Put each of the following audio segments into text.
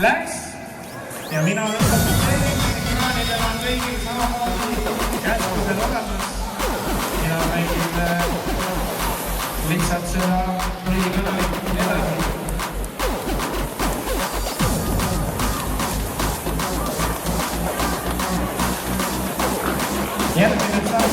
läks ja mina lõpetasin treeningi, kuna nendel on kõigil samamoodi käskused olemas. Mina mängin lihtsalt seda põhikõnelikku edasi. Järgmine saab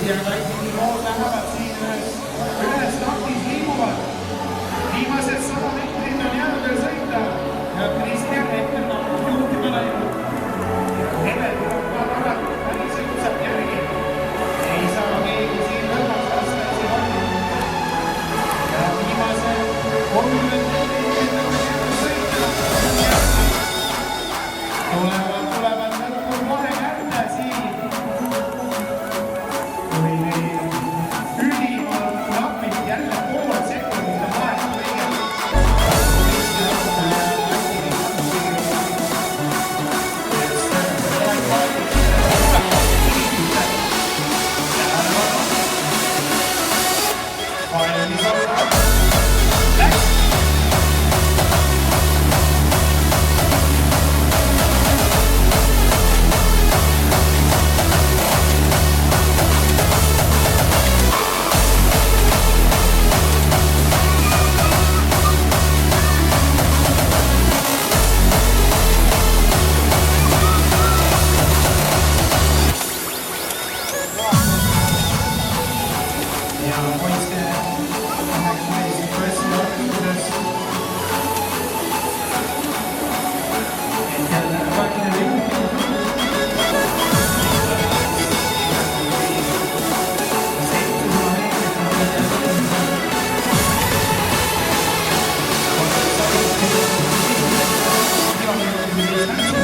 ja Kaitsini koos lähevad siin ühes taktis liiguvad. Viimased 100 meetrit on jäänud veel sõita ja Kristjan Hettel on juhtima läinud. Hebel tuleb ka tagasi, päris jõudsab järgi. Ei saa keegi siin lõpuks vastaisi hoida. Ja viimased 30 meetrit on jäänud sõita. Tulevad lõppu kohe kätte siin. Jälle pool sekundit on vahet kõigel. Thank you.